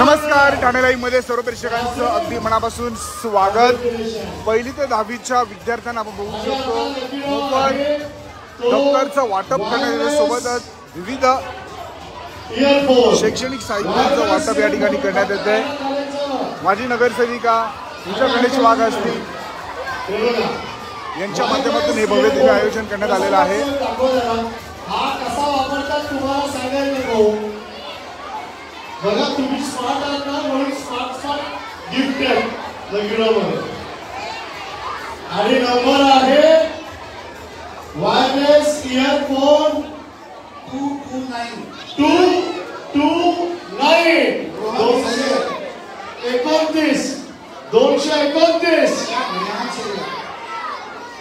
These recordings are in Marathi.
नमस्कार, ठाणे लाईव्ह मध्ये सर्व प्रेक्षकांचं अगदी मनापासून स्वागत। पहिली ते 10वीच्या विद्यार्थ्यांना आपण बघू शकतो मोफत दप्तरचं वाटप करण्यासोबतच विविध शैक्षणिक साहित्याचं वाटप या ठिकाणी करण्यात येते। माजी नगरसेविका पूजा गणेश वाघ असतील यांच्या माध्यमातून हे भव्य दिव्य आयोजन करण्यात आलेलं आहे। हा कसा वापरतात तुम्हाला सांगायला नको बघा, तुम्ही स्मार्ट आहात ना म्हणून स्मार्ट गिफ्ट आहे लग्नामध्ये। आणि नंबर आहे वायरलेस इयरफोन 229 229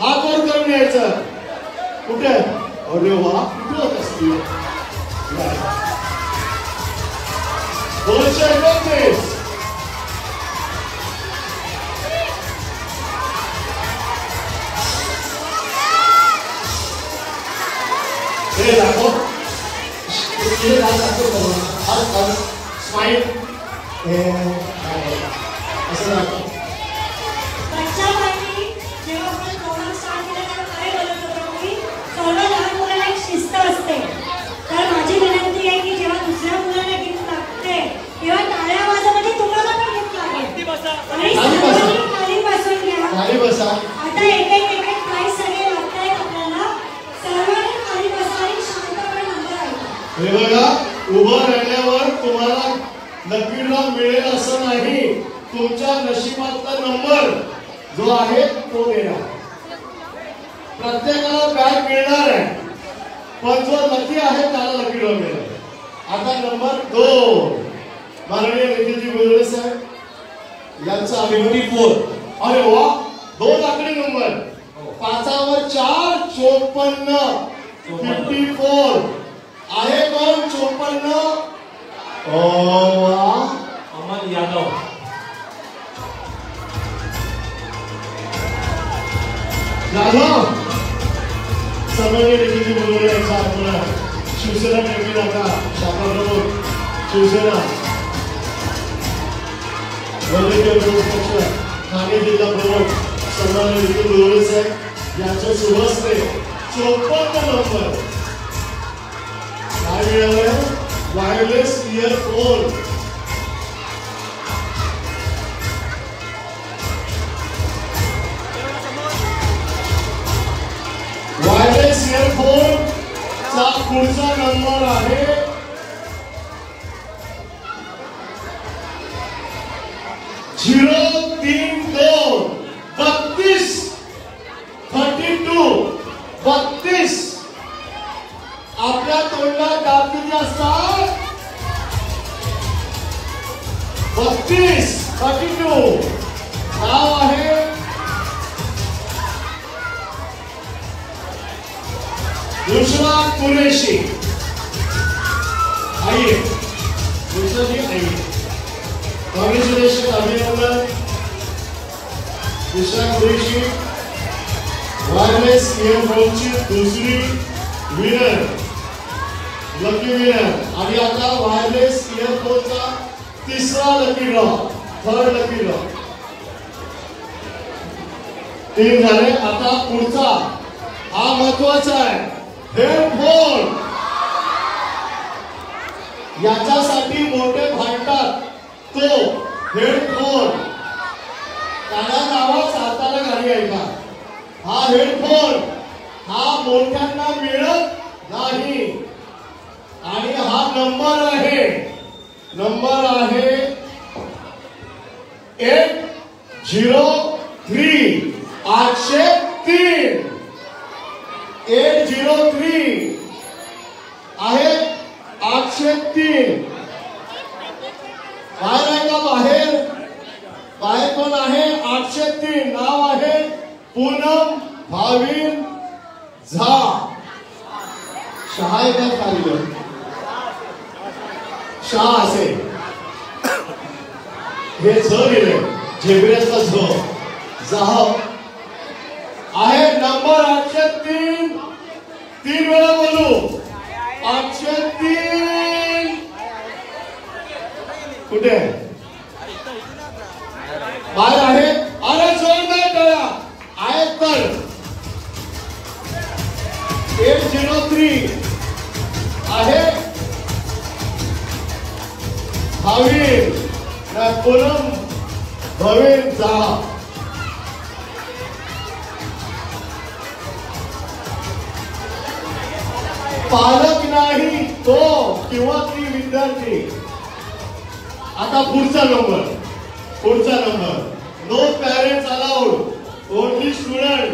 हा कोड करून यायचा कुठे? अरे वा, कुठे होत असतील 229 हे दाखव, हे दाखव स्माइल असं दाखव। तर माझी विनंती आहे की जेव्हा दुसऱ्या मुलाला गिफ्ट लागते तेव्हा टाळ्या वाजवण्याची तुम्हाला पण गिफ्ट लागेल आणि खाली बसून घ्या। आता एक प्राइस सगळे लागतायत आपल्याला, सर्वांनी खाली बसा आणि शांतपणे नंबर ऐका। हे बघा, उभं राहिल्यावर तुम्हाला लकी ड्रॉ मिळेल असं नाही, तुमच्या नशिबातला नंबर जो आहे तो देणार। प्रत्येकाला बॅग मिळणार आहे, पण जो लकी आहे त्याला लकी ड्रॉ मिळेल। आता नंबर 2 माननीय नितीनजी गुजरे साहेब यांचा 54। अरे वा, 2 आकडी नंबर, 5वर 4 54 54 आहे कोण? 54 अमन यादव। सन्माननीय नितीनजी गुजरे यांचा आपण शिवसेना नेहमी आता शाखाप्रमुख शिवसेना वैद्यकीय प्रमुख ठाणे जिल्हा प्रमुख सन्माननीय नितीन गुजरे साहेब यांच्या शुभ हस्ते 54 नंबर काय मिळालं? Wireless earphone. वायरलेस इयरफोन चा पुढचा नंबर आहे 032 आपल्या तोंडात दाब किती असतात? 32 नाव आहे दुसरा कुरेशी। आइए दूसरा जी आइए, कांग्रेचुलेशन, अभिनंदन। दुसरा कुरेशी वायरलेस इयरफोनची दुसरी विनर, लकी विनर। आणि आता वायरलेस इयरफोनचा तिसरा lucky draw, third lucky draw. 3 झाले। आता पुढचा हा महत्वाचा आहे, हेडफोन। याच्यासाठी मोठे भांडतात, तो हेडफोन। कानात आवाज, हाताला गाडी ऐका। हा हेडफोन हा मोठ्यांना मिळत नाही आणि हा नंबर आहे 803 803 803 आहे 803। बाहेर आहे का? बाहेर कोण आहे? 803 नाव आहे पूनम भाविन झा। शहा का खाली शहा असे हे झ गेले, झेब्रेचा झ जहा आहे नंबर 803। 3 वेळा बोलू, 803 कुठे आहे? बाहेर आहे. अरे जोरदार टाळ्या आहेत तर 803 आहे. भावीन पूनम भवेन जा. पालक नाही तो किंवा ती विद्यार्थी. आता पुढचा number no parents allowed only student.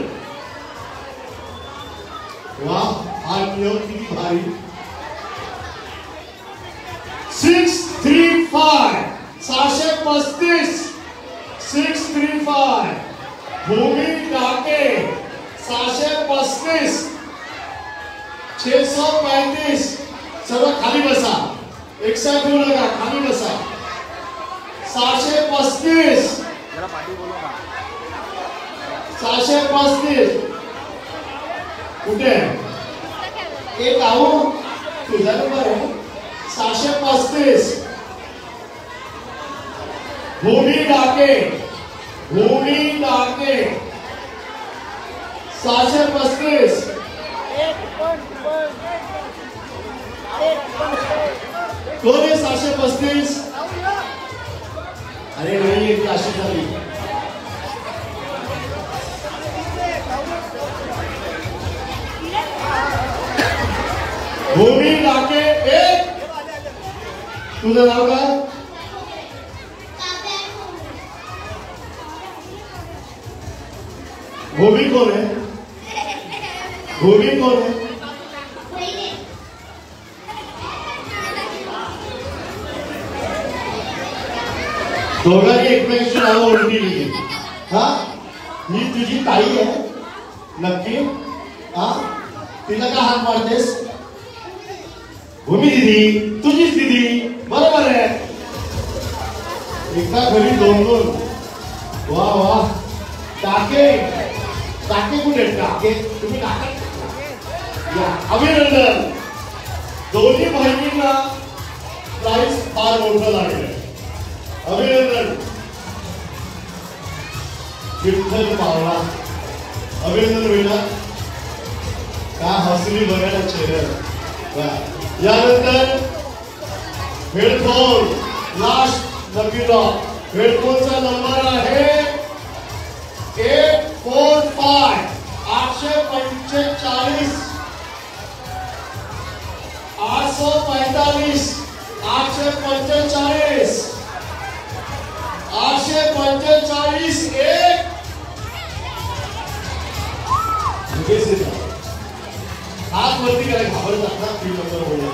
वा हा नियम किती भारी. 635 635 635 भूमी डाके 635 635. सर्व खाली बसा. एक साथ येऊ नका. खाली बसा. 635 635 कुठे आहे? एक आहो तुझा नंबर आहे. 635 भूमी डाके 635. कोण आहे 635? अरे नाही एक अशी झाली. भूमी डाके एक. तुझं नाव काय? भूमी कोण आहे? भूमी कोण आहे? दोघांनी एकमेकांची नावं ओळखली गेली. हा ही तुझी ताई आहे नक्की? हा तिला का हात मारतेस? भूमी दिदी तुझीच दिदी. बरोबर आहे. एका घरी दोन. वा वा. टाके कुठे? टाके तुम्ही टाका. अभिनंदन. दोन्ही बहिणींना प्राइस फार मोठं लागेल. अभिनंदन. विठ्ठल पावला. अभिनंदन बेटा. का हसली बघायला चेहरा. यानंतर हेडफोन लास्ट नक्कीला. हेडफोनचा नंबर आहे 845 845 845 845 845 एक. हात वरती काय घाबरतात ना. 3 नंबर बोलला.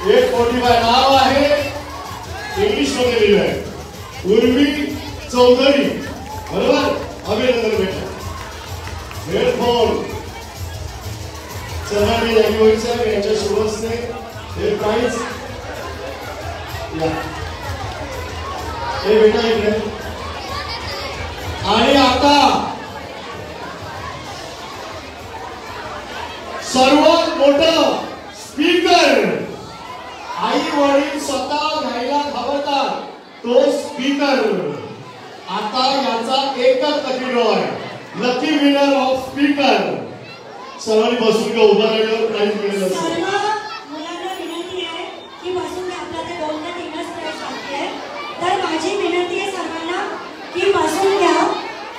845 नाव आहे इंग्लिश मध्ये लिहिलं आहे उर्वी चौधरी. बरोबर. अभिनंदन बेटा. हेडफोन चव्हाणी लँग्वेजचा यांच्या शुभस्ते हे प्राइज या. हे बेटा इकडे. आणि आता सर्वात मोठं स्पीकर. आई वडील स्वतः घ्यायला घाबरतात तो स्पीकर. आता याचा एकच लकी ड्रॉ आहे. Lucky winner of speaker. सर्वांनी बसून घ्या. उभा राहिल्यावर प्राइज मिळेल. सर्व मुलांना विनंती आहे की बसून आपला ते 2 ते 3च प्राइज बाकी आहे. तर माझी विनंती आहे सर्वांना की बसून घ्या.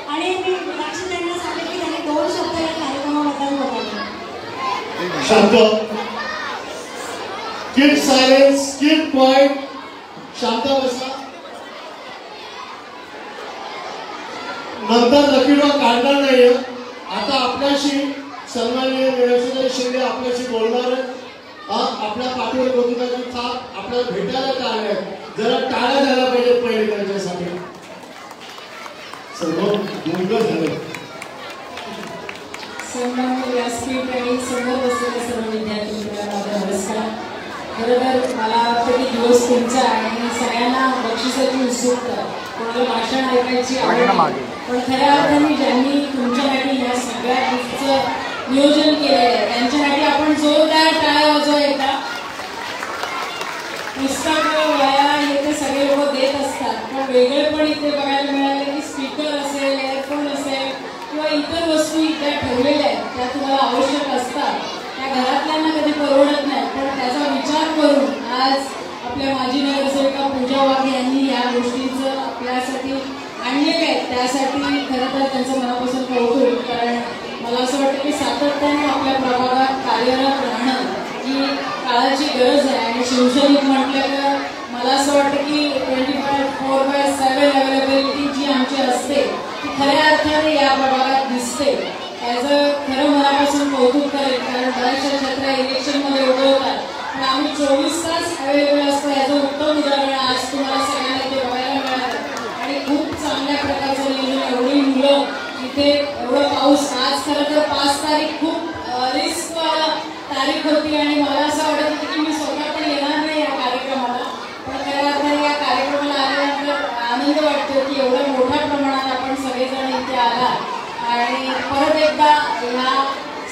आणि मी लक्ष त्यांना सांगेन की त्यांनी 2 शब्द या कार्यक्रमाबद्दल बोलावे. शांत. Keep silence. Keep quiet. शांत बसा. नंतर लकी ड्रॉ काढणार नाही. आता आपल्याशी सन्माननीय निळेशभाई शिंदे आपल्याशी बोलणार आहेत. आपल्या पाठीवर कौतुकाची थाप आपल्याला भेटायला का आले. जरा टाळ्या झाला पाहिजे पहिले त्यांच्यासाठी. सर्व मुलगा झालं. सन्माननीय व्यासपीठ आणि समोर बसलेल्या सर्व विद्यार्थी मित्रांना नमस्कार. बरोबर मला वाटतं की दिवस तुमचा आणि सगळ्यांना बक्षिसाची उत्सुकता. कोणाला भाषण ऐकायची आवड. पण खऱ्या अर्थाने ज्यांनी तुमच्यासाठी या सगळ्या गोष्टीचं नियोजन केलेलं आहे त्यांच्यासाठी आपण जोरदार टाळ्या वाजवूया. पुस्तक वया हे ते सगळे लोक आज आपल्या माजी नगरसेविका पूजा वाघ यांनी या गोष्टींचं आपल्यासाठी आणलेलं आहे, त्यासाठी खरं तर त्यांचं मनापासून कौतुक. कारण मला असं वाटतं की सातत्याने आपल्या प्रभागात कार्यरत राहणं ही काळाची गरज आहे. आणि शिवसैनिक म्हटलं तर मला असं वाटतं की 24/7 अवेलेबिलिटी जी आमची असते ती खऱ्या अर्थाने या प्रभागात दिसते. त्याचं खरं मनापासून कौतुक करेल. कारण बऱ्याचशा छत्र्या इलेक्शनमध्ये उभवतात, पण आम्ही 24 तास अवेलेबल असतो याचं उत्तम उदाहरण आज तुम्हाला सगळ्यांना इथे बघायला मिळालं. आणि खूप चांगल्या प्रकारचं नियोजन, एवढी मुलं इथे, एवढं पाऊस. आज खरं तर 5 तारीख खूप रिस्क तारीख होती आणि मला असं वाटत होतं की मी स्वतः पण येणार नाही या कार्यक्रमाला, पण खऱ्या अर्थाने या कार्यक्रमाला आल्यानंतर आनंद वाटतो की एवढ्या मोठ्या प्रमाणात आपण सगळेजण इथे आला. आणि परत एकदा ह्या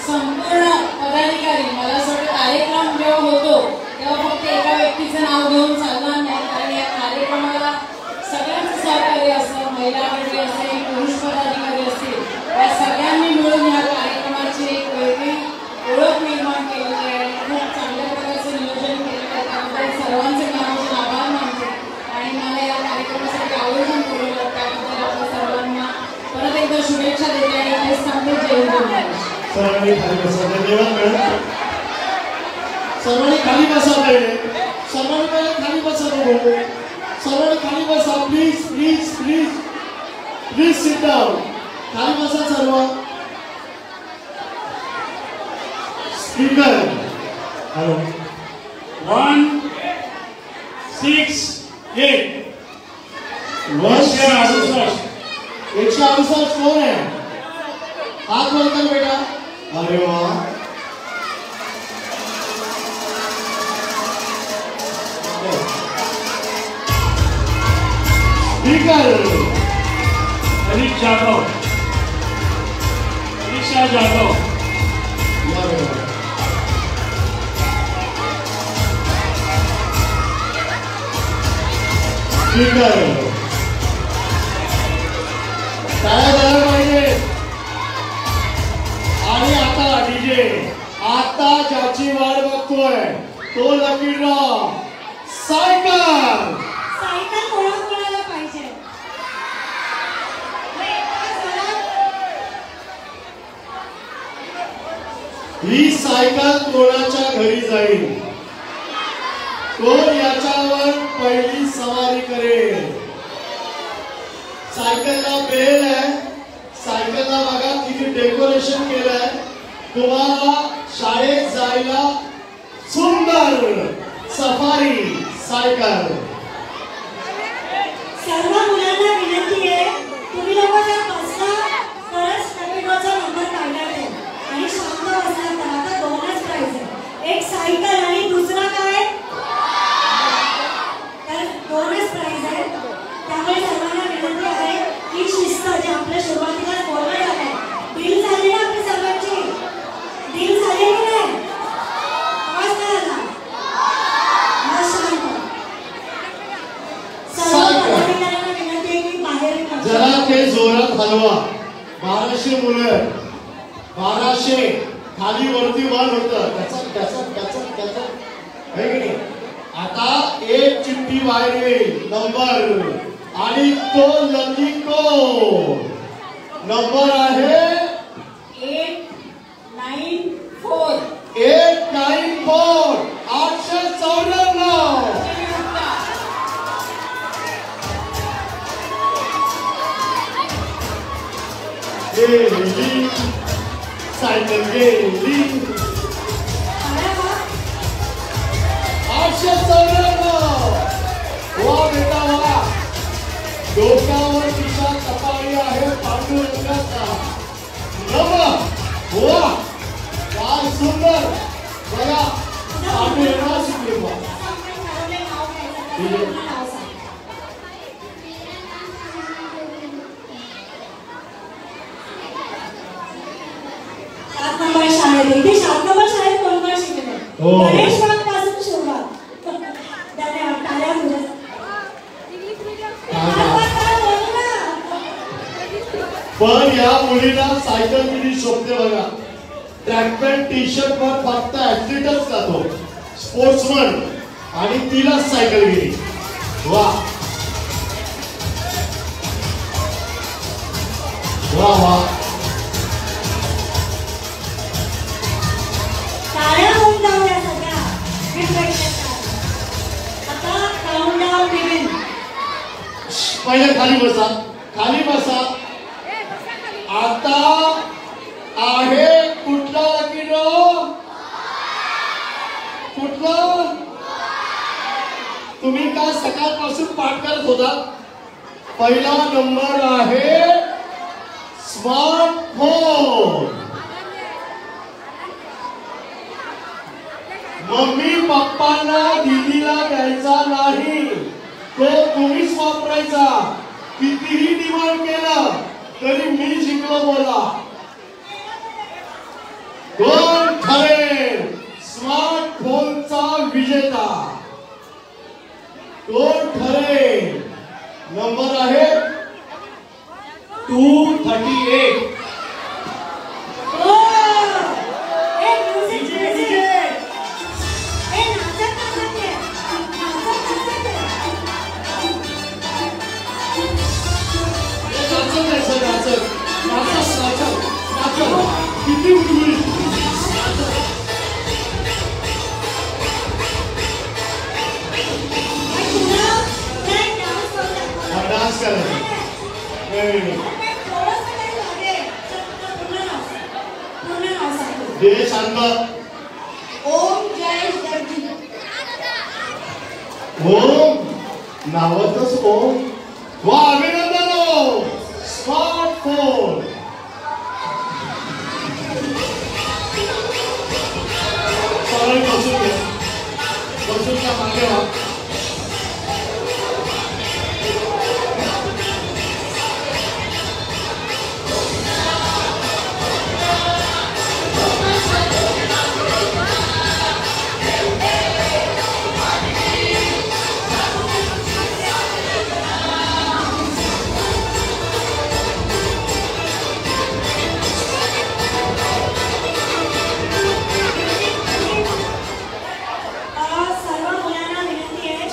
संपूर्ण पदाधिकारी, मला असं वाटतं कार्यक्रम जेव्हा होतो तेव्हा फक्त एका व्यक्तीचं नाव घेऊन चालणार नाही, कारण या कार्यक्रमाला सगळ्यांचं सहकार्य असतं. महिला मंडळी असेल, पुरुष पदाधिकारी असतील, या सगळ्यांनी मिळून ह्या कार्यक्रमाची एक वेगळी ओळख निर्माण केलेली आहे आणि खूप चांगल्या प्रकारचं नियोजन केलेलं आहे. त्याबद्दल सर्वांचे मनापासून आभार मानते. आणि मला या कार्यक्रमासाठी आयोजन केलेलं त्याबद्दल आपल्या सर्वांना परत एकदा शुभेच्छा देते आणि इथेच थांबते. जय हिंद. सर्वांनी खाली बसा. धन्यवाद मॅडम. सर्वांनी खाली बसा पहिले. सर्वांनी पहिले खाली बसा. सर्वांनी खाली बसा. Please please please please sit down. खाली बसा सर्व. स्पीकर हॅलो 1 6 8 168 कोण आहे? हात वर कर बेटा. अरे वा. स्पीकर हरीश जाधव, अनिशा जाधव. स्पीकर टाळ्या झाल्या पाहिजे. आणि आता डीजे, आता ज्याची वाट बघतोय तो लकी ड्रॉ. सायकल सायकल कोणाला पाहिजे? ही सायकल कोणाच्या घरी जाईल, कोण याच्यावर पहिली सवारी करेल. सायकलला बेल आहे. सायकलला बघा किती डेकोरेशन केलंय. तुम्हाला शाळेत जायला सुंदर सफारी सायकल. सर्व मुलांना विनंती आहे, तुम्ही लोक जर बसला तरच नवीनचा नंबर काढला जाईल आणि शांत बसला तर आता 2च प्राइज आहे. एक सायकल आणि दुसरा काय, तर 2च प्राइज आहे. त्यामुळे सर्वांना विनंती आहे की शिस्त, जे आपल्या सुरुवातीला बोलणं झालंय, डील झाली ना आपली सर्वांची, डील झाली की नाही? आवाज काय आला? जरा ते जोरात हलवा. 1200 मुलं, 1200 खाली वरती वर होतं. त्याचा आता एक चिठ्ठी बाहेर येईल नंबर, आणि तो लकी कोड नंबर आहे 894. 894 894. गेली सायकल गेली. 894. वा बेटा वा. डोक्यावर तिच्या कपाळी आहे पांडुरंगाचा. वा काय सुंदर. बघा पांडुरंगाची कृपा. इथे 7 नंबर शाळेत कोण शिकले? गणेश पासून सुरुवात. धन्यवाद. टाळ्या मुलं. पण या मुलीला सायकल किती शोभते बघा. ट्रॅक पॅन्ट टी शर्ट वर फक्त ऍथलीटच जातो, स्पोर्ट्समन. आणि तिलाच सायकल गेली. वा वा वा. टाळ्या होऊन जाऊ द्या सगळ्या. आता काउंटडाऊन बिगिन. पहिले खाली बसा, खाली बसा. आता आहे कुठला लकी ड्रॉ? कुठलं? तुम्ही का सकाळपासून पाठ करत होता? पहिला नंबर आहे स्मार्टफोन. मम्मी पप्पांना दीदीला द्यायचा नाही, तो तुम्हीच वापरायचा. कितीही डिमांड केलं तरी मी जिंकलो. बोला कोण ठरेल स्मार्टफोनचा विजेता? कोण ठरेल? नंबर आहे 238. किती उडवी डान्स करायचा. देश अन्न. ओम जय जगदीश. ओम नावातच ओम. वा अभिनंदन. स्मार्टफोन. बसून घ्या मागे वा.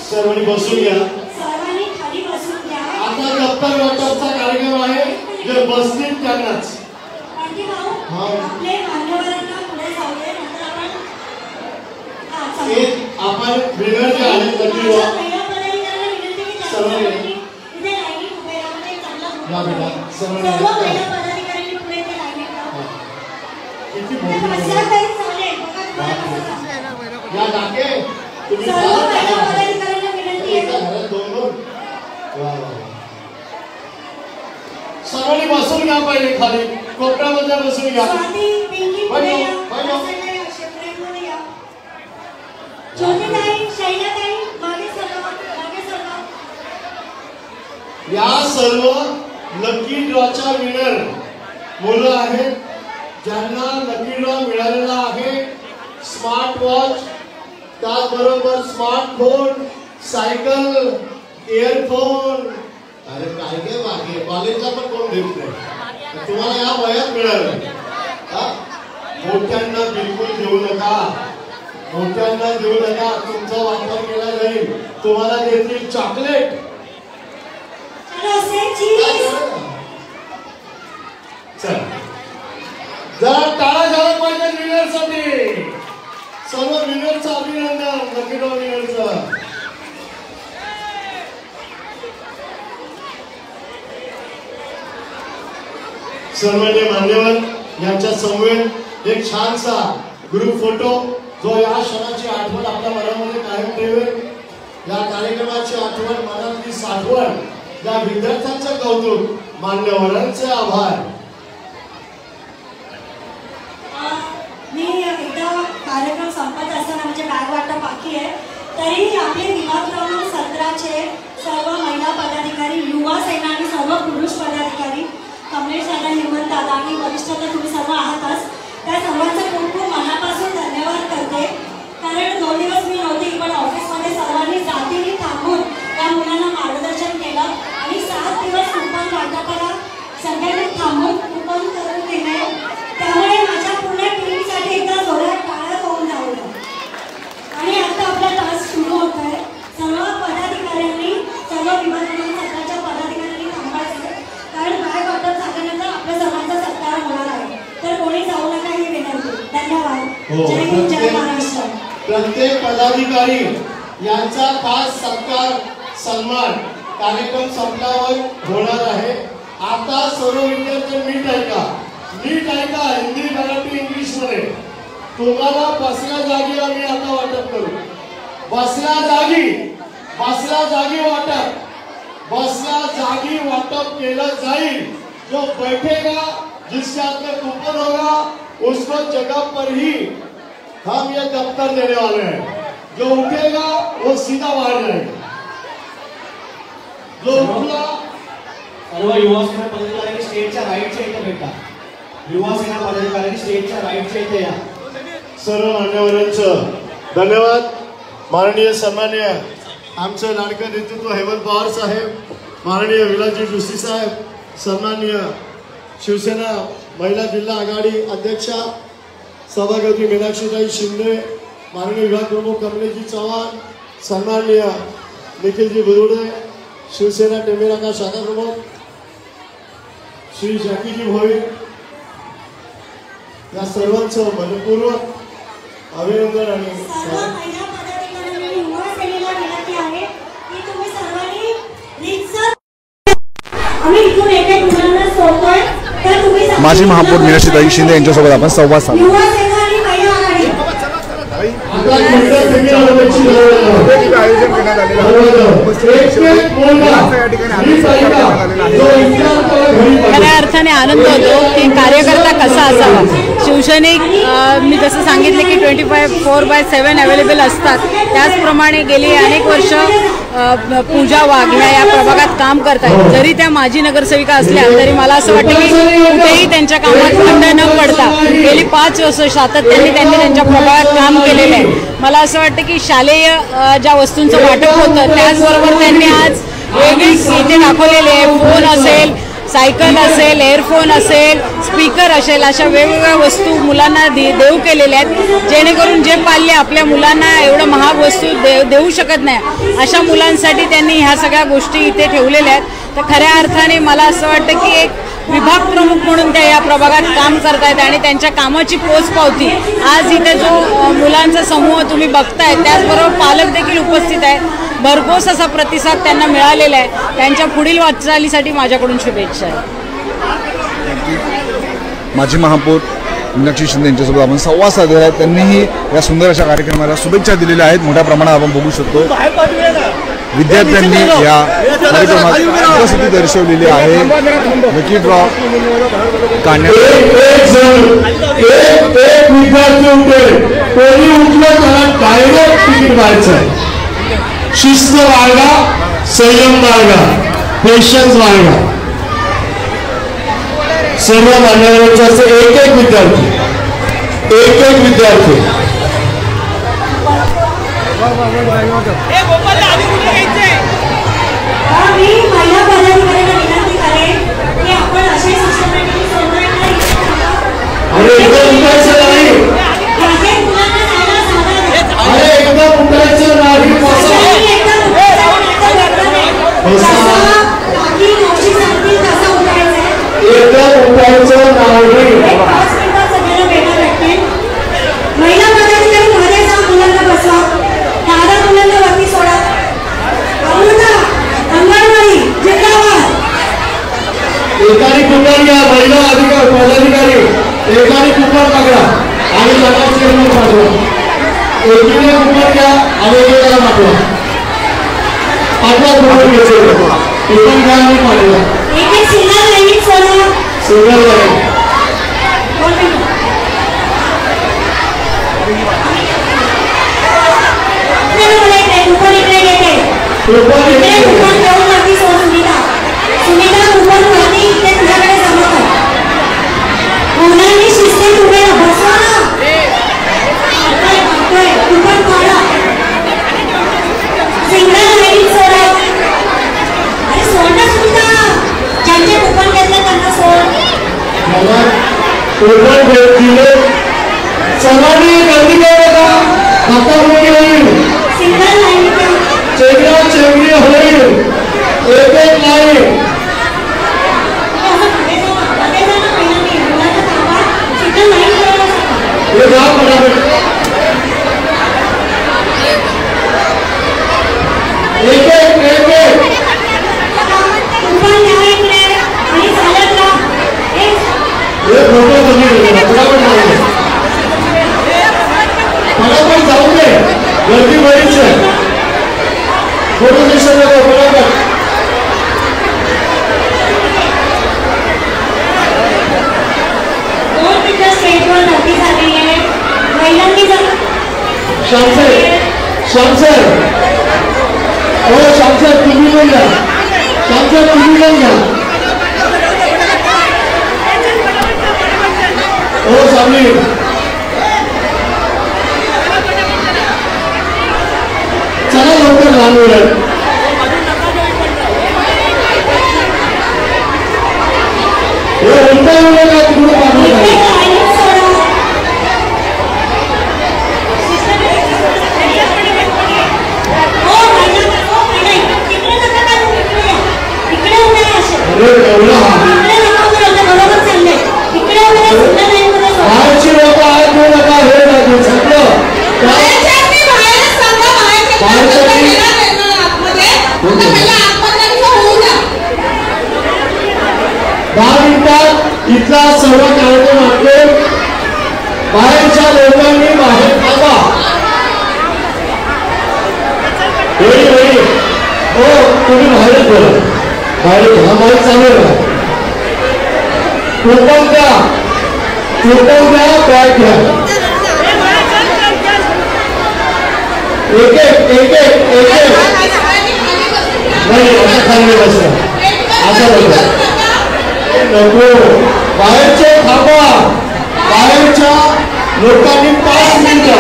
सर्वांनी बसून घ्या. सर्वांनी खाली बसून घ्या. आता दप्तर वाटपचा कार्यक्रम आहे. जे बसतील त्यांनाच. पाटील भाऊ आपले मान्यवरांना पुढे जाऊ दे. नंतर आपण विनर जे आहेत सर्वांनी इथे लाईनीत उभे राहून एक चांगला या बेटा. सर्व महिला पदाधिकाऱ्यांनी पुढे ते लाईनीत राहू. किती चालेल बघा या डाके तुम्ही सर्व महिला पदाधिकाऱ्यांना विनंती आहे. सर्वांनी बसून घ्या. पहिले खाली कोपऱ्यामध्ये बसून घ्या. स्वाती पिंकी पुढे या. शेपरेमध्ये या. ज्योतिताई शैलाताई मागे सरका. मागे सरका. या सर्व लकी ड्रॉच्या विनर मुलं आहेत ज्यांना लकी ड्रॉ मिळालेला आहे. स्मार्ट वॉच, त्याचबरोबर स्मार्टफोन, सायकल, इयरफोन. अरे काय काय बाकी कॉलेजला पण कोण देत नाही. तुम्हाला या वयात मिळालं. मोठ्यांना बिलकुल देऊ नका. मोठ्यांना देऊ नका. तुमचा वापर केला जाईल. तुम्हाला देतील चॉकलेट. चल जरा टाळा झाला पाहिजे विनरसाठी. सर्व विनरचं अभिनंदन. लकी ड्रॉ विनरचं. सर्वांनी मान्यवर यांच्या समवेत एक छानसा ग्रुप फोटो जो या क्षणाची आठवण आपल्या मनामध्ये कायम ठेवेल. या कार्यक्रमाची आठवण, मनातली साठवण, या विद्यार्थ्यांचं कौतुक, मान्यवरांचे आभार. मी एकदा कार्यक्रम संपत असताना म्हणजे बॅग वाटप बाकी आहे तरी आपले विभाग क्रमांक 17चे सर्व महिला पदाधिकारी, युवा सेना आणि सर्व पुरुष पदाधिकारी, कमलेश दादा, हेमंत दादा आणि वरिष्ठ तुम्ही सर्व आहातच, त्या सर्वांचं खूप खूप मनापासून धन्यवाद करते. कारण 2 दिवस मी नव्हती पण ऑफिसमध्ये सर्वांनी जातीने थांबून त्या मुलांना मार्गदर्शन केलं आणि 7 दिवस कुपन वाटपाला सगळ्यांनी थांबून कुपन करून दिले. त्यामुळे माझ्या पूर्ण टीमसाठी एकदा जोरात टाळ्या होऊन जाऊ. आणि आता आपला तास सुरू होतो. हो, जय हिंद जय महाराष्ट्र. प्रत्येक पदाधिकारी यांचा खास सत्कार सन्मान कार्यक्रम संपल्यावर होणार आहे. आता सर्व विद्यार्थी नीट ऐका हिंदी मराठी इंग्लिश मध्ये. तुम्हाला बसल्या जागी आम्ही आता वाटप करू. बसल्या जागी वाटप केलं जाईल. जो बैठेगा जिसके हाथ में कूपन होगा उसको जगह पर ही हम ये दफ्तर देने वाले हैं. जो उठेगा वो सीधा बाहर जाएगा. जो उठला सर्व युवा सेना पदाधिकारी स्टेजच्या राईटच्या इथे भेटा. युवा सेना पदाधिकारी स्टेजच्या राईटच्या इथे या. सर्व मान्यवरांचं धन्यवाद. माननीय सन्माननीय आमचं लाडकं नेतृत्व हेमंत पवार साहेब, माननीय विलासजी जोशी साहेब, सन्माननीय शिवसेना महिला जिल्हा आघाडी अध्यक्षा सभागती मीनाक्षीताई शिंदे, माननीय विभाग प्रमुख कमलेशजी चव्हाण, सन्माननीय निखिलजी बुरुडे, शिवसेना टेंबेराका शाखा प्रमुख श्री जॅकीजी भोई, या सर्वांचं मनपूर्वक अभिनंदन आणि सर्व महिला पदाधिकाऱ्यांना आणि युवा सेनेला विनंती आहे की तुम्ही सर्वांनी रीतसर आम्ही इथून एक एक मुलांना सोडतोय तर तुम्ही माजी महापौर मीनाक्षीताई शिंदे यांच्यासोबत आपण संवाद साधला. युवा सेना आणि महिला आघाडी आयोजन करण्यात आलेलं आहे. या ठिकाणी खऱ्या अर्थाने आनंद होतो की कार्यकर्ता कसा असावा. शिवसैनिक मी जसं सांगितले की 24/7 अवेलेबल असतात. त्याचप्रमाणे गेली अनेक वर्ष पूजा वाघल्या या प्रभागात काम करतात. जरी त्या माजी नगरसेविका असल्या तरी मला असं वाटतं की कुठेही त्यांच्या कामात खंड न पडता गेली 5 वर्ष सातत्याने त्यांनी त्यांच्या प्रभागात काम केलेलं आहे. मला असं वाटतं की शालेय ज्या वस्तूंचं वाटप होतं त्याचबरोबर त्यांनी आज वेगळी इथे दाखवलेले आहे. फोन असेल, सायकल असेल, एअरफोन असेल, स्पीकर असेल, अशा वेगवेगळ्या वस्तू मुलांना देऊ केलेल्या आहेत. जेणेकरून जे पाल्य आपल्या मुलांना एवढं महाग वस्तू देऊ शकत नाही अशा मुलांसाठी त्यांनी ह्या सगळ्या गोष्टी इथे ठेवलेल्या आहेत. तर खऱ्या अर्थाने मला असं वाटतं की एक विभाग प्रमुख म्हणून त्या या प्रभागात काम करतायत आणि त्यांच्या कामाची पोचपावती आज इथे जो मुलांचा समूह तुम्ही बघताय त्याचबरोबर पालक देखील उपस्थित आहेत. भरघोस असा प्रतिसाद त्यांना मिळालेला आहे. त्यांच्या पुढील वाटचालीसाठी माझ्याकडून शुभेच्छा आहे. माजी महापौर मीनाक्षी शिंदे यांच्यासोबत आपण संवाद साधलेला आहे. त्यांनीही या सुंदर अशा कार्यक्रमाला शुभेच्छा दिलेल्या आहेत. मोठ्या प्रमाणात आपण बघू शकतो विद्यार्थ्यांनी या कार्यक्रमात उपस्थिती दर्शवलेली आहे. लकी ड्रॉ काढण्यात शिस्त बाळगा, संयम बाळगा, पेशन्स बाळगा. सर्व मान्यवरांचे एक विद्यार्थी मी महिला पदाधिकाऱ्यांना विनंती करेन की आपण असे सिस्टमॅटिकली सोडणार नाही. एकदम उठायचं नाही. प्रत्येक मुलांना जायला सांगा. एकदम उठायचं नाही. काकी मावशी सांगतील तसं उठायचं. एकदम उठायचं नाही. 5 मिनिटात सगळ्यांना भेटा भेटतील. महिला पदाधिकारी मध्ये जा, मुलांना बसवा. दादा मुलांना वरती सोडा. अमृता अंगणवाडी जिंदाबाद. एकाने कुपन घ्या. महिला पदाधिकारी एकाने कुपन पकडा आणि लगाचे पाठवा. एकीने कुपन घ्या आणि एकेकाला पाठवा. कुपन घ्यायचं. कुपन घ्या आणि पाठवा. एक सिंगल लाईन सोडा. Single line. कुपन इकडे घेते. कुपन घेऊन वरती सोड. सुनीता कुपन वरती इथे तुझ्याकडे जमा कर. मुलांनी शिस्तीत उभे राहा. बसवा ना. कुपन काढा. सिंगल लाईन सोडा. अरे सोड ना सुनीता. ज्यांचे कुपन घेतले त्यांना सोड. कुपन दिले सर्वांनी गर्दी करू नका. हातामुळे होईल. सिंगल लाईन चेंगरी होईल. एक लाईन. हे गाव मोटिवेशन बरोबर. स्टेजवर नक्की झालेली आहे. महिलांनी श्याम सर हो श्याम सर तुम्ही पण घ्या. श्याम सर तुम्ही पण घ्या. हो सामने चला लवकर लहान वेळ उलटा वेळ का तिकडून पाठवलं बाहेरची लोक आहेत घेऊ नका हे नाही सगळं दहा मिनिटात इथला सर्व कार्यक्रम आपले बाहेरच्या लोकांनी बाहेर थांबा. हो तुम्ही बाहेर बोला. बाहेर हा माहीत चालू आहे. कुपन द्या बॅग घ्या. एक नाही असं खाली बसला असं बघा नको. बाहेरचे थांबा. बाहेरच्या लोकांनी 5 मिनिटं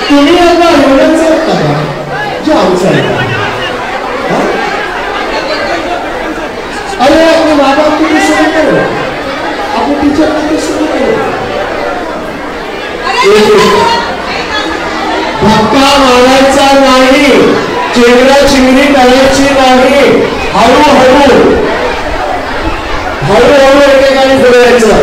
तुम्ही आता एवढंच करा जे आमचं अरे आपले बाबा तुम्ही सुरू करू आपले टीचर तुम्ही सुरू करू. धक्का मारायचा नाही. चेंगरा चिंगरी करायची नाही. हळूहळू एकेकाने फिरायचं.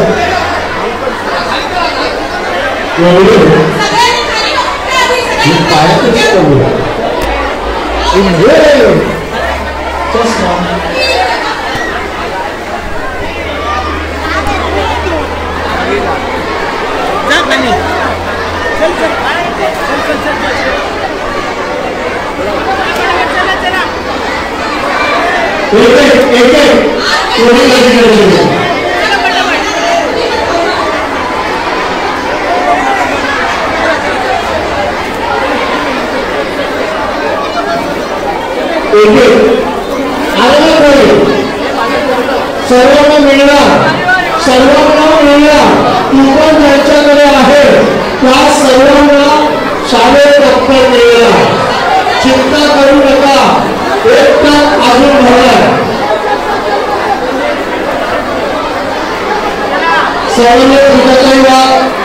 पायातच करू सर्वांना मिळणार. तू पण ज्यांच्याकडे आहे त्या सर्वांना शालेय दप्तर मिळणार. चिंता करू नका. एक तास अजून भरणार. सर्वांनी तुझ्याकडे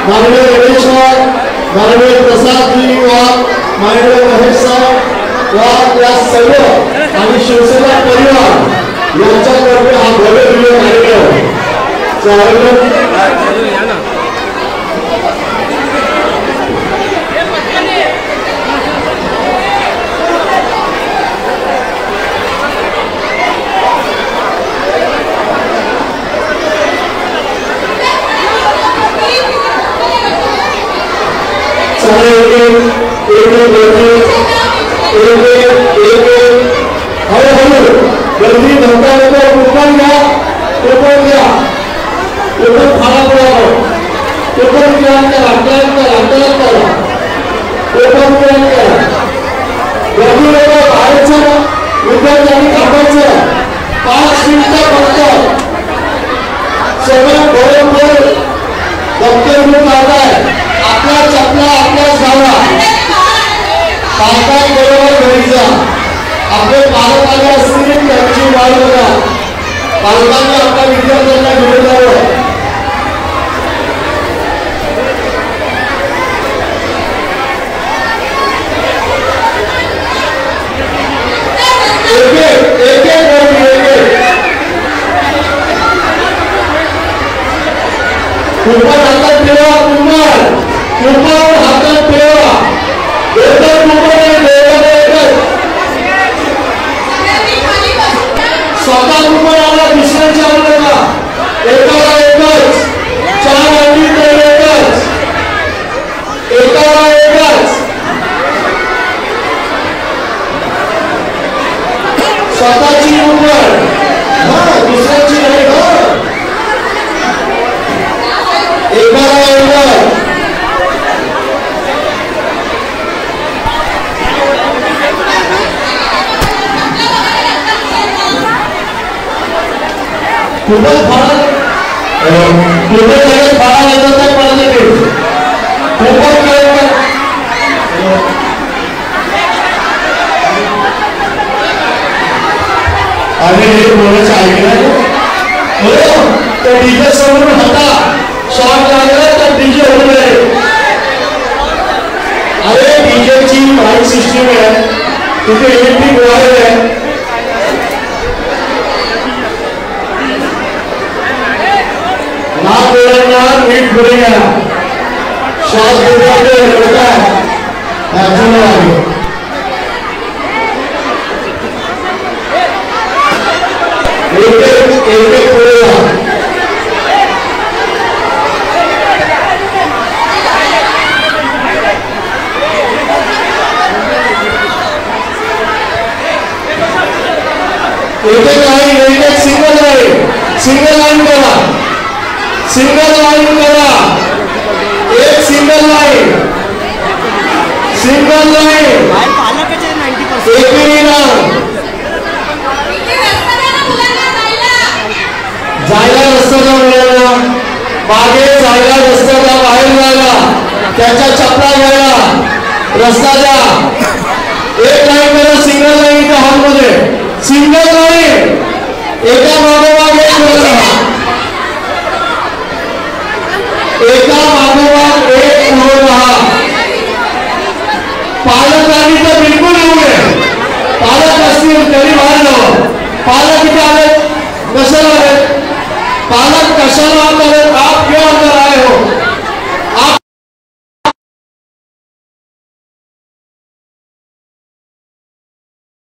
माननीय रमेश माननीय प्रसादजी माननीय महेश साहेब या सर्व आणि शिवसेना परिवार यांच्यातर्फे हा भव्य दिव्य कार्यक्रम हळूहळू गर्दी धंदा नको. कुपन घ्या कुपन खाना पडावं. कुपन ग्रहण करा कुपन ग्रहण करा. गर्दी नको. बाहेरचं विद्यार्थ्यांनी थांबायचं. 5 मिनिटं फक्त. सगळं बरोबर दप्तर घेऊन जाताय. आपला चपला आपल्याच घाला. पालकांबरोबर घरी जा. आपले पालक आले असतील त्यांची वाट बघा. पालकांनी आपल्या विद्यार्थ्यांना घेऊन जावं. कुंपण हातात ठेवा. कुंपण हातात ठेवा. एकच कुंपण आहे, देवाला एकच. स्वतः कुंपण आला, दुसऱ्याचे आणू नका. एकाला एकच. 4 अंडी तर एकच. एकाला एकच. स्वतःची कुंपण, दुसऱ्याची नाही. एकाला एकच. कुंपण फाळा, कुंपण लगेच फाळा येतात नाही मला लगेच. कुंपण अरे हे बोलायचं ऐकलं हो. तर डीजे समोर होता, शॉट लागला तर डीजे होऊ नये. अरे डीजेची माईक सिस्टीम आहे, तिथे इलेक्ट्रिक वायर आहे. ना बोलना नीट बोलेगा. शॉट होता है एक बोलेगा. एक लाइन, एक सिंगल लाइन. सिंगल लाइन करा. सिंगल लाइन करा. एक सिंगल लाइन. Single line. जायला रस्ता द्या मुलांना. मागे जायला रस्ता द्या. बाहेर जायला त्याच्या चपला घ्यायला रस्ता द्या. एक लाईन करा. सिंगल लाईन त्या हॉलमध्ये. Single line. एका मागोमाग एक बोला. एका मागोमाग एक उभं राहा. पालकांनी तर बिलकुल येऊ नये. पालक असतील तरी बाहेर जावं. पालक इथे आले कशाला आले? पालक कशाला आले? आप क्यों अंदर